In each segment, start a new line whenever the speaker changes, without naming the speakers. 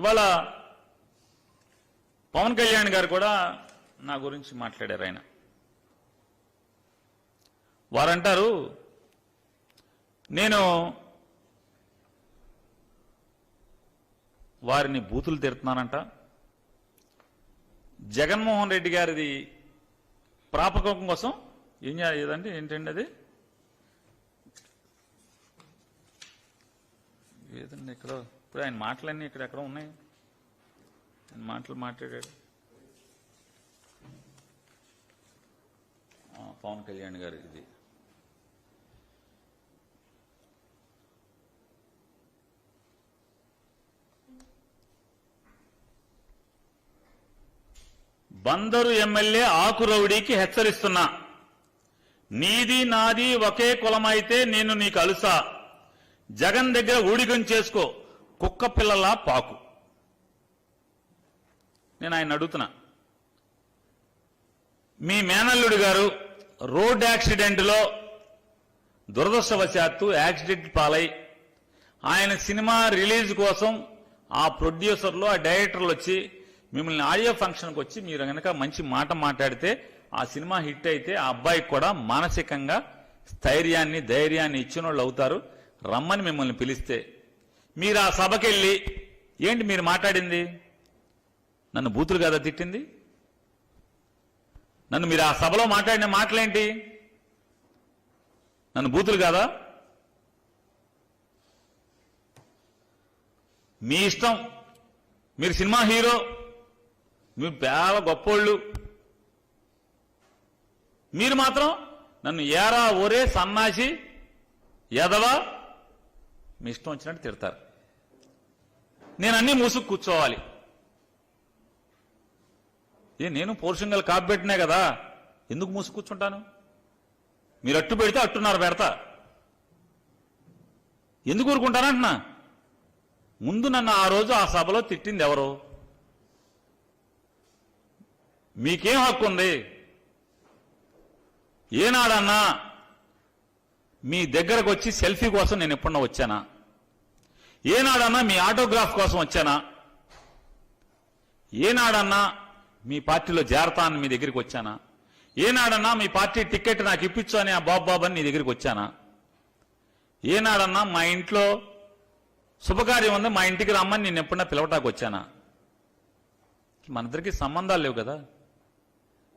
ఇవాళ పవన్ కళ్యాణ్ గారు కూడా నా గురించి మాట్లాడారు. ఆయన వారంటారు నేను వారిని బూతులు తిడుతున్నానంట. జగన్మోహన్ రెడ్డి గారిది ప్రాపకం కోసం ఏం చేయాలంటే ఏంటండి అది ఏదండి ఇక్కడ ఇప్పుడు ఆయన మాటలన్నీ ఎక్కడ ఉన్నాయి. ఆయన మాటలు మాట్లాడాడు పవన్ కళ్యాణ్ గారు. ఇది బందరు ఎమ్మెల్యే ఆకురౌడీకి హెచ్చరిస్తున్నా, నీది నాది ఒకే కులమైతే నేను నీకు అలుసా, జగన్ దగ్గర ఊడిగం చేసుకో, కుక్క పిల్లలా పాకు. నేను ఆయన అడుగుతున్నా, మీ మేనల్లుడు గారు రోడ్ యాక్సిడెంట్లో దురదృష్టవశాత్తు యాక్సిడెంట్ పాలై ఆయన సినిమా రిలీజ్ కోసం ఆ ప్రొడ్యూసర్లు ఆ డైరెక్టర్లు వచ్చి మిమ్మల్ని ఆడియో ఫంక్షన్కి వచ్చి మీరు కనుక మంచి మాట మాట్లాడితే ఆ సినిమా హిట్ అయితే ఆ అబ్బాయికి కూడా మానసికంగా స్థైర్యాన్ని ధైర్యాన్ని ఇచ్చిన వాళ్ళు అవుతారు, రమ్మని మిమ్మల్ని పిలిస్తే మీరు ఆ సభకెళ్ళి ఏంటి మీరు మాట్లాడింది? నన్ను బూతులు కదా తిట్టింది? నన్ను మీరు ఆ సభలో మాట్లాడిన మాటలేంటి? నన్ను బూతులు కాదా? మీ ఇష్టం, మీరు సినిమా హీరో, మీరు చాలా గొప్పోళ్ళు, మీరు మాత్రం నన్ను ఏరా ఒరే సన్నాసి ఎదవా మీ ఇష్టం వచ్చినట్టు తిడతారు. నేను అన్నీ మూసుకు కూర్చోవాలి. నేను పౌరుషంగా కాపు పెట్టినా కదా, ఎందుకు మూసుకు కూర్చుంటాను? మీరు అట్టు పెడితే అట్టున్నారు పెడతా, ఎందుకు ఊరుకుంటానంటున్నా? ముందు నన్ను ఆ రోజు ఆ సభలో తిట్టింది ఎవరు? మీకేం హక్కు ఉంది? ఏనాడన్నా మీ దగ్గరకు వచ్చి సెల్ఫీ కోసం నేను ఎప్పుడన్నా వచ్చానా? ఏనాడన్నా మీ ఆటోగ్రాఫ్ కోసం వచ్చానా? ఏనాడన్నా మీ పార్టీలో చేరతా అని మీ దగ్గరికి వచ్చానా? ఏనాడన్నా మీ పార్టీ టికెట్ నాకు ఇప్పించు అని ఆ బాబు అని నీ దగ్గరికి వచ్చానా? ఏనాడన్నా మా ఇంట్లో శుభకార్యం ఉంది మా ఇంటికి రమ్మని నేను ఎప్పుడన్నా పిలవటానికి వచ్చానా? మనిద్దరికి సంబంధాలు లేవు కదా,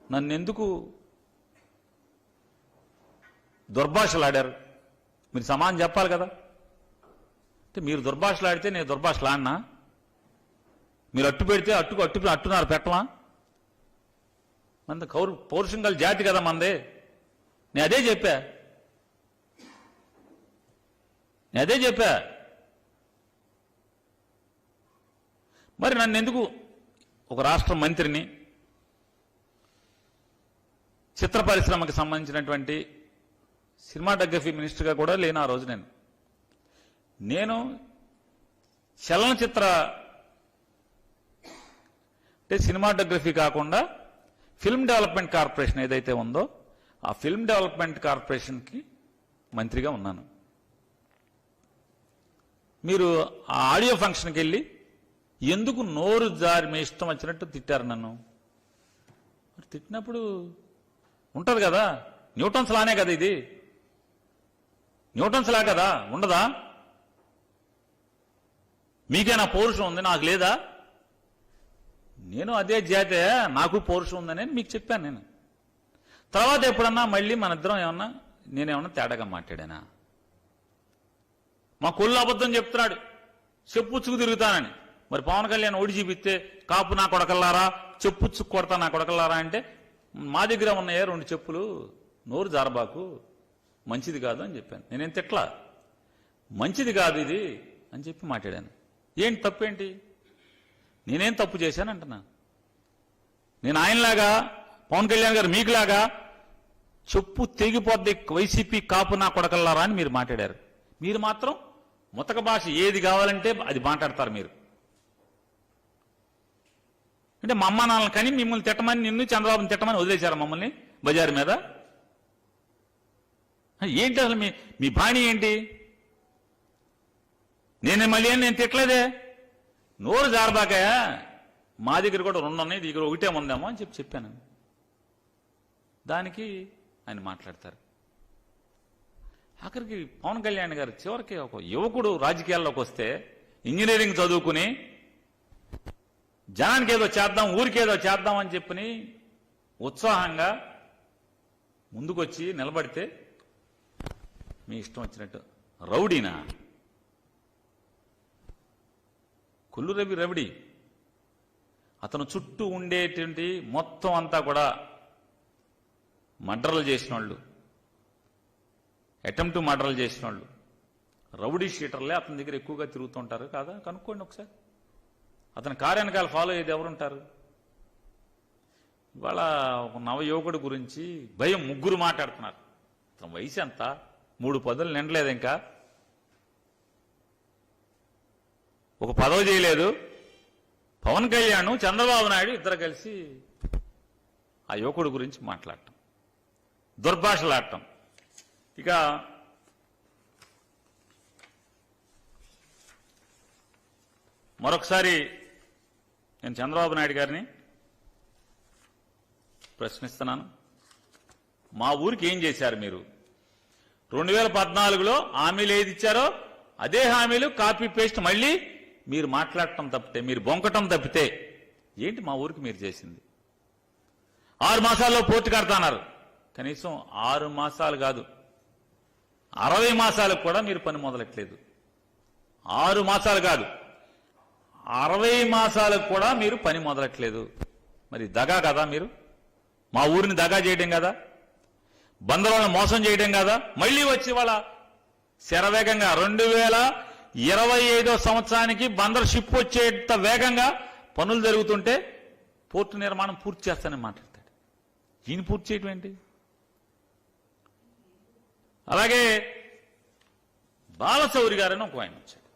నన్ను ఎందుకు దుర్భాషలాడారు? మీరు సమానం చెప్పాలి కదా. అంటే మీరు దుర్భాషలాడితే నేను దుర్భాషలాడినా? మీరు అట్టు పెడితే అట్టున్నారు పెట్టమా? మన పౌరుషంగా జాతి కదా మందే. నేను అదే చెప్పా. మరి నన్ను ఎందుకు ఒక రాష్ట్ర మంత్రిని, చిత్ర పరిశ్రమకు సంబంధించినటువంటి సినిమాటోగ్రఫీ మినిస్టర్గా కూడా లేను ఆ రోజు. నేను చలనచిత్ర అంటే సినిమాటోగ్రఫీ కాకుండా ఫిల్మ్ డెవలప్మెంట్ కార్పొరేషన్ ఏదైతే ఉందో ఆ ఫిల్మ్ డెవలప్మెంట్ కార్పొరేషన్కి మంత్రిగా ఉన్నాను. మీరు ఆ ఆడియో ఫంక్షన్కి వెళ్ళి ఎందుకు నోరు జారి మీ ఇష్టం వచ్చినట్టు తిట్టారు నన్ను? తిట్టినప్పుడు ఉంటుంది కదా, న్యూటన్స్ లానే కదా, ఇది న్యూటన్స్ లా కదా, ఉండదా? మీకేనా పౌరుషం ఉంది, నాకు లేదా? నేను అదే జాతే, నాకు పౌరుషం ఉందని మీకు చెప్పాను. నేను తర్వాత ఎప్పుడన్నా మళ్ళీ మన ఇద్దరం నేనేమన్నా తేడాగా మాట్లాడానా? మా కొల్లు అబద్ధం చెప్తున్నాడు, చెప్పుచ్చుకు తిరుగుతానని. మరి పవన్ కళ్యాణ్ ఓడి చూపిస్తే కాపు నా కొడకల్లారా, చెప్పుచ్చుకు కొడతా నా కొడకల్లారా అంటే మా దగ్గర ఉన్నాయే 2 చెప్పులు, నోరు జారబాకు, మంచిది కాదు అని చెప్పాను. నేనేం తిట్లా, మంచిది కాదు ఇది అని చెప్పి మాట్లాడాను. ఏంటి తప్పేంటి? నేనేం తప్పు చేశానంటున్నా? నేను ఆయనలాగా పవన్ కళ్యాణ్ గారు మీకులాగా చెప్పు తెగిపోద్ది వైసీపీ కాపు నా కొడకల్లారా అని మీరు మాట్లాడారు. మీరు మాత్రం ముతక భాష ఏది కావాలంటే అది మాట్లాడతారు. మీరు అంటే మా అమ్మ నాన్నలు కానీ మిమ్మల్ని తిట్టమని, నిన్ను చంద్రబాబుని తిట్టమని వదిలేశారు మమ్మల్ని బజారు మీద. ఏంటి అసలు మీ బాణి ఏంటి? నేను తిట్టలేదే. నోరు జారబాకయా, మా దగ్గర కూడా 2 ఉన్నాయి, దగ్గర ఒకటే ఉందేమో అని చెప్పాను. దానికి ఆయన మాట్లాడతారు. ఆఖరికి పవన్ కళ్యాణ్ గారు చివరికి ఒక యువకుడు రాజకీయాల్లోకి వస్తే ఇంజనీరింగ్ చదువుకుని జనానికి ఏదో చేద్దాం, ఊరికేదో చేద్దాం అని చెప్పని ఉత్సాహంగా ముందుకొచ్చి నిలబడితే మీ ఇష్టం వచ్చినట్టు రౌడీనా? కొల్లు రౌడీ. అతను చుట్టూ ఉండేటువంటి మొత్తం అంతా కూడా మర్డర్లు చేసిన వాళ్ళు, అటెంప్ట్ మర్డర్లు చేసిన వాళ్ళు, రౌడీ షీటర్లే అతని దగ్గర ఎక్కువగా తిరుగుతుంటారు కాదా? కనుక్కోండి ఒకసారి. అతని కార్యానకాలు ఫాలో అయ్యేది ఎవరుంటారు? ఇవాళ ఒక నవయువకుడి గురించి భయం 3 మాట్లాడుతున్నారు. అతని వయసు ఎంత? 3 పదులు నిండలేదు, ఇంకా ఒక పదవి చేయలేదు. పవన్ కళ్యాణ్, చంద్రబాబు నాయుడు ఇద్దరు కలిసి ఆ యువకుడి గురించి మాట్లాడటం, దుర్భాషలాడటం. ఇక మరొకసారి నేను చంద్రబాబు నాయుడు గారిని ప్రశ్నిస్తున్నాను. మా ఊరికి ఏం చేశారు మీరు? 2014లో హామీలు ఏది ఇచ్చారో అదే హామీలు కాపీ పేస్ట్ మళ్ళీ మీరు మాట్లాడటం తప్పితే, మీరు బొంకటం తప్పితే ఏంటి మా ఊరికి మీరు చేసింది? 6 మాసాల్లో పూర్తి కడతాన్నారు. కనీసం 6 మాసాలు కాదు, 60 మాసాలకు కూడా మీరు పని మొదలెట్లేదు. 6 మాసాలు కాదు, 60 మాసాలకు కూడా మీరు పని మొదలెట్లేదు. మరి దగా కదా మీరు? మా ఊరిని దగా చేయడం కదా, బందరులను మోసం చేయడం కదా? మళ్ళీ వచ్చి వాళ్ళ శరవేగంగా 2025 సంవత్సరానికి బందర్ షిప్ వచ్చేంత వేగంగా పనులు జరుగుతుంటే పోర్టు నిర్మాణం పూర్తి చేస్తానని మాట్లాడతాడు. ఈయన పూర్తి చేయడం ఏంటి? అలాగే బాలశౌరి గారని ఒక ఆయన వచ్చాడు.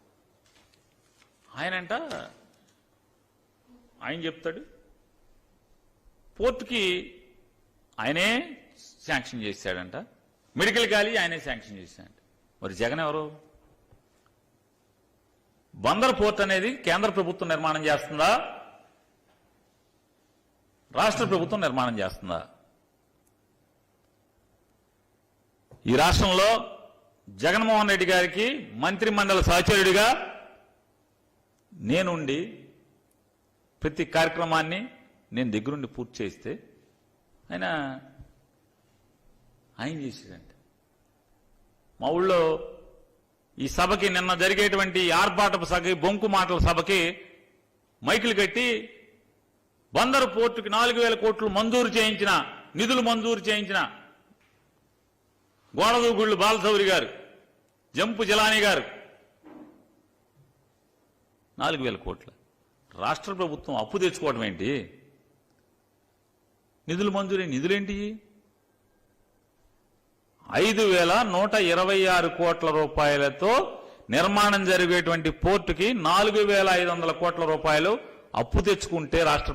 ఆయన చెప్తాడు పోర్టుకి ఆయనే శాంక్షన్ చేశాడంట, మెడికల్ కాలేజీ ఆయనే శాంక్షన్ చేశాడంట. మరి జగన్ ఎవరు? బందర్ పోర్ట్ అనేది కేంద్ర ప్రభుత్వం నిర్మాణం చేస్తుందా, రాష్ట్ర ప్రభుత్వం నిర్మాణం చేస్తుందా? ఈ రాష్ట్రంలో జగన్మోహన్ రెడ్డి గారికి మంత్రి మండలి సహచరుడిగా నేనుండి ప్రతి కార్యక్రమాన్ని నేను దగ్గరుండి పూర్తి చేస్తే ఆయన చేసేదంటే మా ఊళ్ళో ఈ సభకి నిన్న జరిగేటువంటి ఆర్భాటపు సభకి, బొంకు మాటల సభకి మైకులు కట్టి బందరు పోర్టుకి 4,000 కోట్లు మంజూరు చేయించిన, నిధులు మంజూరు చేయించిన గోడదూగుళ్ళు బాలశౌరి గారు, జంపు జిలానీ గారు 4,000 కోట్లు. రాష్ట్ర ప్రభుత్వం అప్పు తెచ్చుకోవడం ఏంటి? నిధులు మంజూరు, నిధులేంటి? 5,126 కోట్ల రూపాయలతో నిర్మాణం జరిగేటువంటి పోర్టుకి 4,500 కోట్ల రూపాయలు అప్పు తెచ్చుకుంటే రాష్ట్ర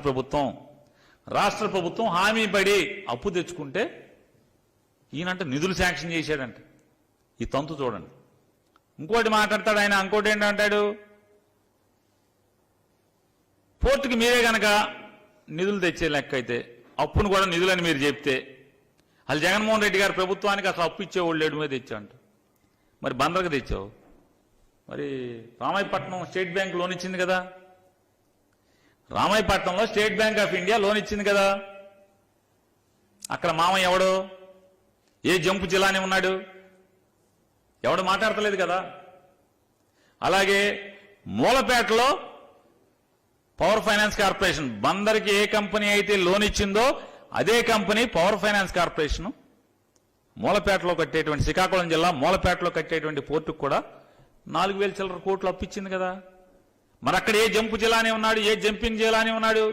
ప్రభుత్వం హామీ పడి అప్పు తెచ్చుకుంటే ఈయనంటే నిధులు శాంక్షన్ చేశాడంట. ఈ తంతు చూడండి. ఇంకోటి మాట్లాడతాడు ఆయన. ఇంకోటి ఏంటంటాడు, పోర్టుకి మీరే గనక నిధులు తెచ్చే లెక్క అయితే, అప్పును కూడా నిధులని మీరు చెప్తే, అసలు జగన్మోహన్ రెడ్డి గారు ప్రభుత్వానికి అసలు అప్పు ఇచ్చేవాళ్ళు లేడు మీద తెచ్చాంట. మరి బందర్కి తెచ్చావు. మరి రామాయపట్నం స్టేట్ బ్యాంక్ లోన్ ఇచ్చింది కదా, రామాయపట్నంలో State Bank of India loan ఇచ్చింది కదా. అక్కడ మామయ్య ఎవడు? ఏ జంపు జిల్లానే ఉన్నాడు? ఎవడు మాట్లాడతలేదు కదా. అలాగే మూలపేటలో పవర్ ఫైనాన్స్ కార్పొరేషన్, బందర్కి ఏ కంపెనీ అయితే లోన్ ఇచ్చిందో అదే కంపెనీ పవర్ ఫైనాన్స్ కార్పొరేషన్ మూలపేటలో కట్టేటువంటి, శ్రీకాకుళం జిల్లా మూలపేటలో కట్టేటువంటి పోర్టుకు కూడా 4,000 చిల్లర కోట్లు అప్పిచ్చింది కదా. మరి అక్కడ ఏ జంపు జిల్లానే ఉన్నాడు? ఏ జంపింగ్ జిల్లానే ఉన్నాడు?